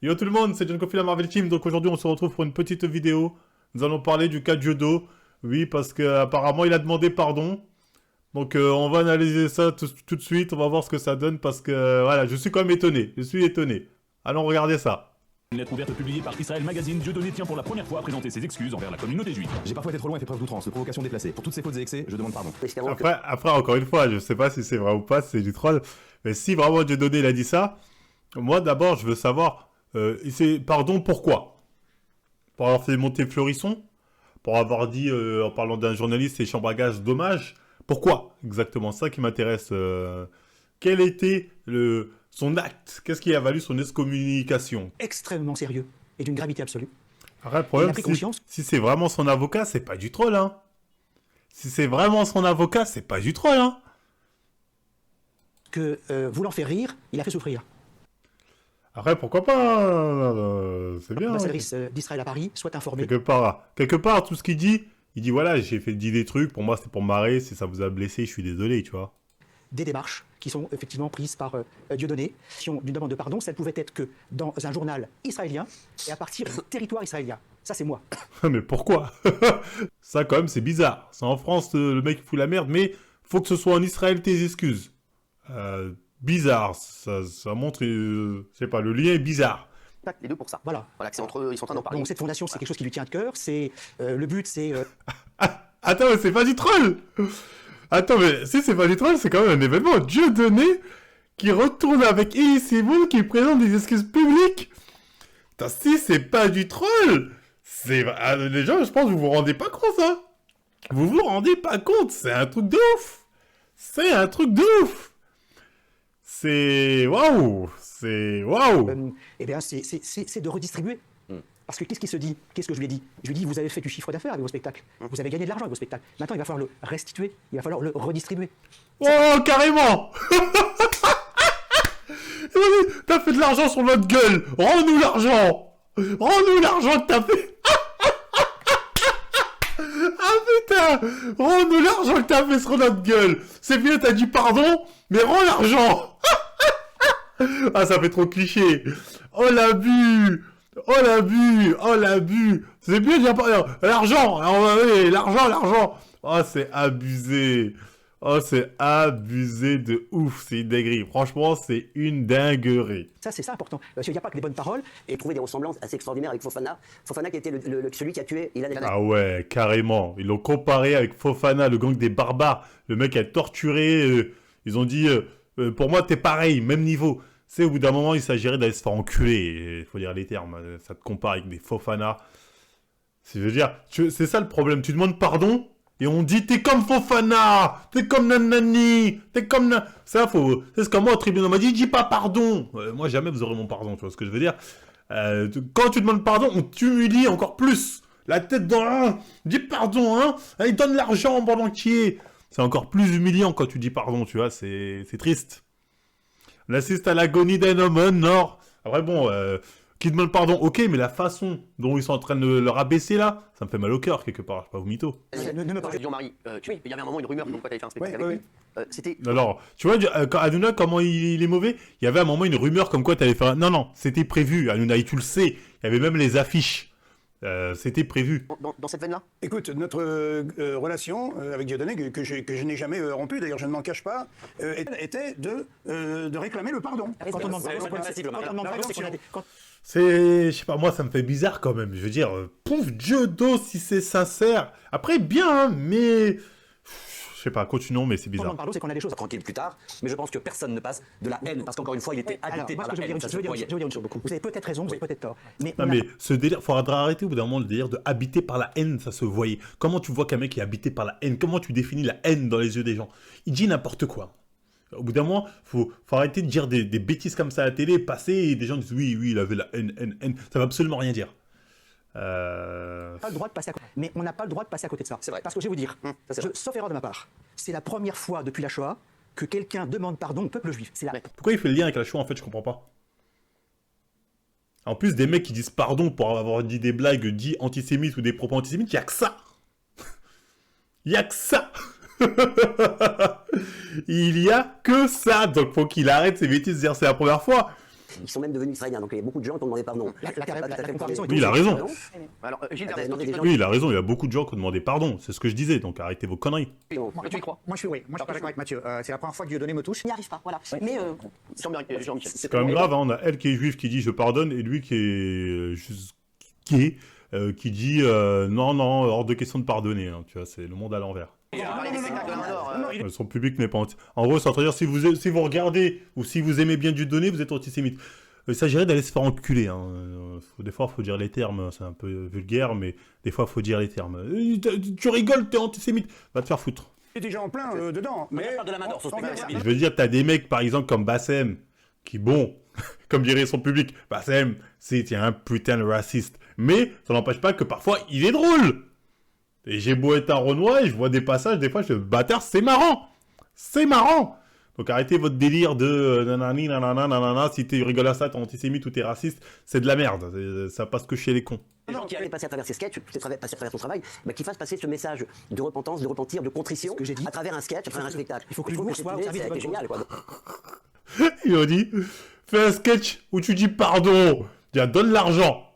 Yo tout le monde, c'est John Coffey, la Marvel Team. Donc aujourd'hui, on se retrouve pour une petite vidéo. Nous allons parler du cas Dieudo. Oui, parce qu'apparemment, il a demandé pardon. Donc on va analyser ça tout de suite. On va voir ce que ça donne parce que voilà, je suis quand même étonné. Je suis étonné. Allons regarder ça. Une lettre ouverte publiée par Israël Magazine, Dieudonné tient pour la première fois à présenter ses excuses envers la communauté juive. J'ai parfois été trop loin et fait preuve d'outrance, de provocation déplacée. Pour toutes ces fautes et excès, je demande pardon. Après, encore une fois, je sais pas si c'est vrai ou pas, c'est du troll. Mais si vraiment Dieudonné il a dit ça, moi d'abord je veux savoir, pardon pourquoi? Pour avoir fait monter Fleurisson? Pour avoir dit, en parlant d'un journaliste, c'est chambre à gaz, dommage? Pourquoi exactement? Ça qui m'intéresse. Quel était son acte? Qu'est-ce qui a valu son excommunication? Extrêmement sérieux et d'une gravité absolue. Après, le problème, si c'est vraiment son avocat, c'est pas du troll, hein. Si c'est vraiment son avocat, c'est pas du troll, hein. Que voulant faire rire, il a fait souffrir. Après, pourquoi pas, c'est bien. L'ambassadrice d'Israël à Paris soit informée. Quelque part, tout ce qu'il dit voilà, j'ai dit des trucs, pour moi c'était pour me marrer, si ça vous a blessé, je suis désolé, tu vois. Des démarches qui sont effectivement prises par Dieudonné, d'une demande de pardon, ça ne pouvait être que dans un journal israélien et à partir du territoire israélien. Ça, c'est moi. Mais pourquoi? Ça, quand même, c'est bizarre. C'est en France, le mec fout la merde, mais faut que ce soit en Israël tes excuses. Bizarre. Ça montre, je sais pas, le lien est bizarre. Les deux pour ça. Voilà. Voilà, que c'est entre eux, ils sont en train d'en parler. Donc cette fondation, c'est quelque chose qui lui tient à cœur. C'est le but, c'est. Attends, mais c'est pas du troll. Attends, mais si c'est pas du troll, c'est quand même un événement. Dieudonné qui retourne avec Elie Semoun qui présente des excuses publiques. Putain, si c'est pas du troll, les gens, je pense, vous vous rendez pas compte, hein. Vous vous rendez pas compte, c'est un truc de ouf. C'est un truc de ouf. C'est waouh. C'est waouh. Eh bien, c'est de redistribuer. Parce que qu'est-ce qu'il se dit? Qu'est-ce que je lui ai dit? Je lui ai dit, vous avez fait du chiffre d'affaires avec vos spectacles. Vous avez gagné de l'argent avec vos spectacles. Maintenant, il va falloir le restituer. Il va falloir le redistribuer. Oh, carrément. T'as fait de l'argent sur notre gueule. Rends-nous l'argent. Rends-nous l'argent que t'as fait. Ah putain. Rends-nous l'argent que t'as fait sur notre gueule. C'est bien, t'as dit pardon, mais rends l'argent. Ah, ça fait trop cliché. Oh l'abus. Oh l'abus. Oh l'abus. C'est bien de dire l'argent. L'argent. Oh, c'est abusé. Oh, c'est abusé de ouf. C'est une dinguerie. Franchement, c'est une dinguerie. Ça, c'est ça important. Parce qu'il n'y a pas que des bonnes paroles. Et trouver des ressemblances assez extraordinaires avec Fofana. Fofana qui était celui qui a tué Ilan El Ah ouais, carrément. Ils l'ont comparé avec Fofana, le gang des barbares. Le mec a torturé. Ils ont dit, pour moi, t'es pareil, même niveau. C'est au bout d'un moment, il s'agirait d'aller se faire enculer. Il faut dire les termes. Ça te compare avec des Fofana. Je veux dire, c'est ça le problème. Tu demandes pardon et on dit t'es comme Fofana, t'es comme Nanani, t'es comme ça faut. C'est ce que moi au tribunal on m'a dit dis pas pardon. Moi jamais vous aurez mon pardon, tu vois ce que je veux dire. Quand tu demandes pardon, on t'humilie encore plus. La tête dans un, dis pardon hein. Il donne l'argent en bande entier. C'est encore plus humiliant quand tu dis pardon, tu vois. C'est triste. On assiste à l'agonie d'un homme nord. Après bon, qui demande pardon, ok, mais la façon dont ils sont en train de le rabaisser là, ça me fait mal au cœur quelque part, je sais pas vous mytho. Ne me parle de Jean-Marie. Il y avait un moment une rumeur comme quoi tu avais fait un spectacle avec lui. C'était. Alors, tu vois, Hanouna, comment il est mauvais? Il y avait un moment une rumeur comme quoi tu allais faire. Non, c'était prévu, Hanouna, et tu le sais. Il y avait même les affiches. C'était prévu. Dans cette veine-là? Écoute, notre relation avec Dieudonné, que je n'ai jamais rompue, d'ailleurs je ne m'en cache pas, était de réclamer le pardon. Quand on demande pardon, c'est qu'on a des. Je sais pas, moi ça me fait bizarre quand même. Je veux dire, pouf, Dieudo si c'est sincère. Après, bien, hein, mais. Je sais pas, continuons, mais c'est bizarre. Pardon, c'est qu'on a des choses Tranquille plus tard, mais je pense que personne ne passe de la haine, parce qu'encore une fois, il était habité par la haine. je veux dire une chose beaucoup. Vous avez peut-être raison, vous avez peut-être tort. Mais non, mais ce délire, faudra arrêter au bout d'un moment le délire de habiter par la haine, ça se voyait. Comment tu vois qu'un mec est habité par la haine? Comment tu définis la haine dans les yeux des gens? Il dit n'importe quoi. Au bout d'un moment, faut arrêter de dire des bêtises comme ça à la télé, passer et des gens disent oui, il avait la haine. Ça va absolument rien dire. Pas le droit de passer à côté. Mais on n'a pas le droit de passer à côté de ça. C'est vrai. Parce que je vais vous dire, sauf erreur de ma part, c'est la première fois depuis la Shoah que quelqu'un demande pardon au peuple juif. C'est la. Pourquoi il fait le lien avec la Shoah en fait, je comprends pas. En plus, des mecs qui disent pardon pour avoir dit des blagues dit antisémites ou des propos antisémites, il y a que ça. Il y a que ça. Il y a que ça. Donc faut qu'il arrête ses bêtises, c'est la première fois. Ils sont même devenus israéliens. Donc il y a beaucoup de gens qui ont demandé pardon. La comparaison est Oui, il a raison. Alors, Gilles Ah, Verdez, t'as toi, tu- Oui, il a raison, il y a beaucoup de gens qui ont demandé pardon. C'est ce que je disais, donc arrêtez vos conneries. Moi, tu y crois? Moi, je suis pas d'accord avec Mathieu. C'est la première fois que Dieudonné me touche. n'y arrive pas, voilà. Mais Jean-Michel. C'est quand même grave, hein, on a elle qui est juive qui dit je pardonne, et lui qui est juste gay, qui dit non, non, hors de question de pardonner. Hein, tu vois, c'est le monde à l'envers. Son public n'est pas anti. En gros, c'est en train de dire si vous regardez ou si vous aimez bien Dieudonné, vous êtes antisémite. Il s'agirait d'aller se faire enculer. Hein. Des fois, il faut dire les termes, c'est un peu vulgaire, mais des fois, il faut dire les termes. Tu rigoles, t'es antisémite. Va te faire foutre. Il est déjà en plein dedans. Mais parle de la main d'or, son spectacle. Je veux dire, t'as des mecs, par exemple, comme Bassem, qui, bon, comme dirait son public, Bassem, c'est un putain de raciste. Mais ça n'empêche pas que parfois, il est drôle. Et j'ai beau être un Renoir, et je vois des passages, des fois, je fais, bâtard, c'est marrant. C'est marrant. Donc arrêtez votre délire de nanani, nanana, nanana, si tu rigoles à ça, t'es antisémite ou t'es raciste, c'est de la merde. Ça passe que chez les cons. Les gens qui allaient passer à travers ces sketchs, passer à travers ton travail, bah, qu'ils fassent passer ce message de repentance, de repentir, de contrition, que j'ai dit. à travers un sketch, à travers un spectacle. Il faut que l'humour soit au c'est service de votre génial, quoi. Ils ont dit, fais un sketch où tu dis pardon, tiens, donne l'argent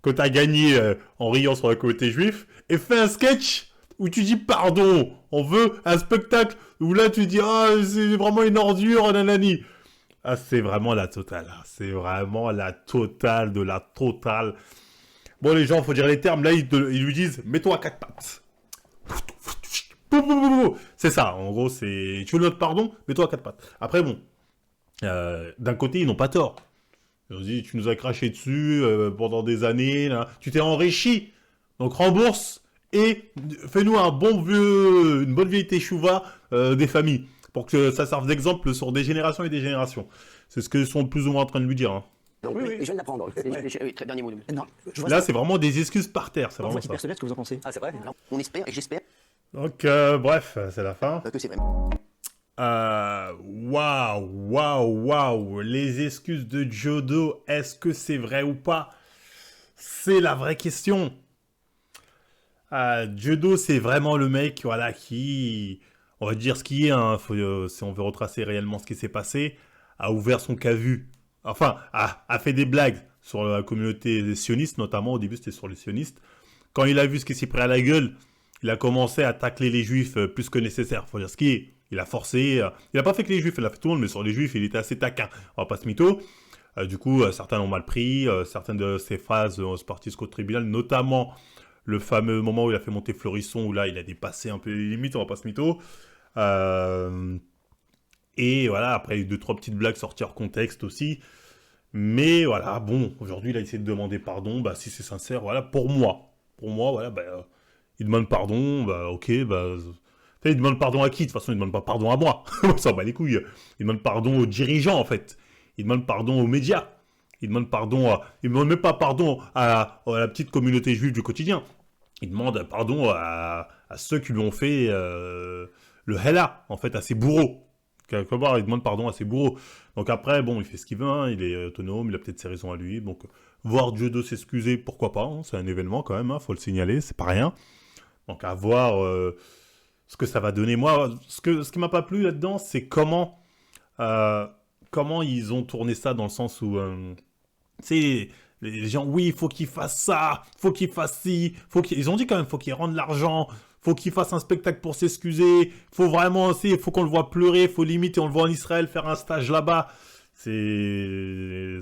que t'as gagné en riant sur la communauté juive, et fais un sketch où tu dis pardon, on veut un spectacle où là tu dis ah c'est vraiment une ordure, nanani. Ah c'est vraiment la totale, c'est vraiment la totale de la totale. Bon les gens, faut dire les termes, là ils lui disent mets-toi à quatre pattes. C'est ça, en gros c'est tu veux notre pardon, mets-toi à quatre pattes. Après bon, d'un côté ils n'ont pas tort. Ils ont dit tu nous as craché dessus pendant des années, là. Tu t'es enrichi, donc rembourse. Et fais-nous une bonne vieille teshuva des familles, pour que ça serve d'exemple sur des générations et des générations. C'est ce qu'ils sont plus ou moins en train de lui dire. Hein. Donc, je viens d'apprendre. Oui, très dernier mot. Non, je vois Là, ça. c'est vraiment des excuses par terre. C'est Moi, vraiment titre ça. personnel, ce que vous en pensez? Ah, c'est vrai. Alors, on espère et j'espère Donc, bref, c'est la fin. que c'est vrai. Waouh. Les excuses de Jodo, est-ce que c'est vrai ou pas? C'est la vraie question. Jodo, c'est vraiment le mec, voilà, qui, on va dire ce qui est, hein, si on veut retracer réellement ce qui s'est passé, a ouvert son cavu, enfin, a fait des blagues sur la communauté sioniste, notamment au début c'était sur les sionistes. Quand il a vu ce qui s'est pris à la gueule, il a commencé à tacler les juifs plus que nécessaire, faut dire ce qui est. Il a forcé, il a pas fait que les juifs, il a fait tout le monde, mais sur les juifs, il était assez taquin, on va pas se mytho. Du coup, certains l'ont mal pris, certaines de ses phrases sont parties jusqu'au tribunal, notamment le fameux moment où il a fait monter Fleurisson, où là, il a dépassé un peu les limites, on va pas se mytho. Et voilà, après, il y a eu 2-3 petites blagues sorties hors contexte aussi. Mais voilà, bon, aujourd'hui, il a essayé de demander pardon, bah, si c'est sincère, voilà, pour moi, voilà, bah, il demande pardon, bah, ok, bah... Il demande pardon à qui? De toute façon, il ne demande pas pardon à moi. On s'en bat les couilles. Il demande pardon aux dirigeants, en fait. Il demande pardon aux médias. Il demande même pas pardon à la petite communauté juive du quotidien. Il demande pardon à ceux qui lui ont fait le hella, en fait, à ses bourreaux. Quelque part, il demande pardon à ses bourreaux. Donc après, bon, il fait ce qu'il veut, hein, il est autonome, il a peut-être ses raisons à lui. Donc, voir Jodo s'excuser, pourquoi pas, hein, c'est un événement quand même, hein, faut le signaler, c'est pas rien. Donc à voir ce que ça va donner. Moi, ce qui m'a pas plu là-dedans, c'est comment ils ont tourné ça, dans le sens où... tu sais, les gens, oui, il faut qu'ils fassent ça, faut qu'ils fassent ci, ils ont dit quand même, faut qu'ils rendent l'argent, faut qu'ils fassent un spectacle pour s'excuser, faut vraiment, faut qu'on le voit pleurer, faut limite, et on le voit en Israël faire un stage là-bas. C'est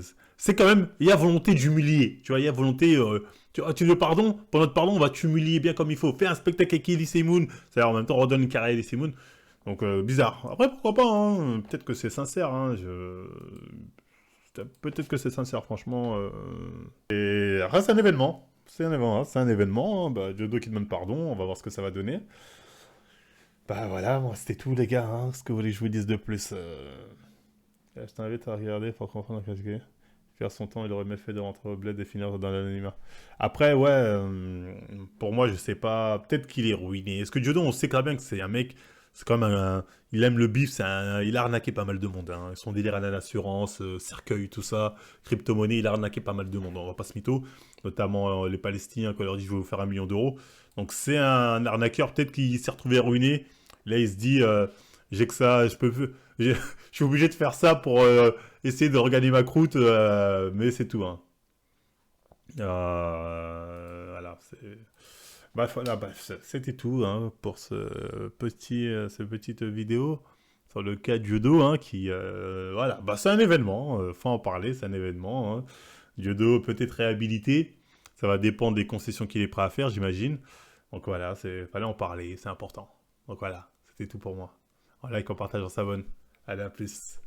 quand même, il y a volonté d'humilier, tu vois, il y a volonté, tu veux pardon, pour notre pardon, on va t'humilier bien comme il faut, fais un spectacle avec Elie Semoun, c'est-à-dire en même temps, redonne une carrière à Elie Semoun, donc bizarre. Après, pourquoi pas, hein, peut-être que c'est sincère, hein, peut-être que c'est sincère, franchement. Et après, c'est un événement. C'est un événement. Bah, Jodo qui demande pardon. On va voir ce que ça va donner. Bah voilà, moi, c'était tout, les gars. Hein. Ce que vous voulez que je vous dise de plus Je t'invite à regarder pour comprendre ce que faire son temps, il aurait mieux fait de rentrer au bled et finir dans l'anonymat. Après, ouais, pour moi, je sais pas. Peut-être qu'il est ruiné. Est-ce que Jodo, on sait quand même que c'est un mec... C'est comme il aime le bif, il a arnaqué pas mal de monde. Hein. Son délire à l'assurance, cercueil, tout ça, crypto-monnaie, il a arnaqué pas mal de monde. On va pas se mytho, notamment les Palestiniens quand on leur dit je vais vous faire 1 million d'euros. Donc c'est un arnaqueur, peut-être qu'il s'est retrouvé ruiné. Là il se dit j'ai que ça, je suis obligé de faire ça pour essayer de regagner ma croûte, mais c'est tout. Hein. Voilà, bref, voilà, c'était tout hein, pour cette petite vidéo sur le cas de Dieudo, hein, qui, voilà, c'est un événement, faut en parler, c'est un événement. Hein. Dieudo peut être réhabilité, ça va dépendre des concessions qu'il est prêt à faire, j'imagine. Donc voilà, fallait en parler, c'est important. Donc voilà, c'était tout pour moi. En like, en partage, on s'abonne. Allez, à plus.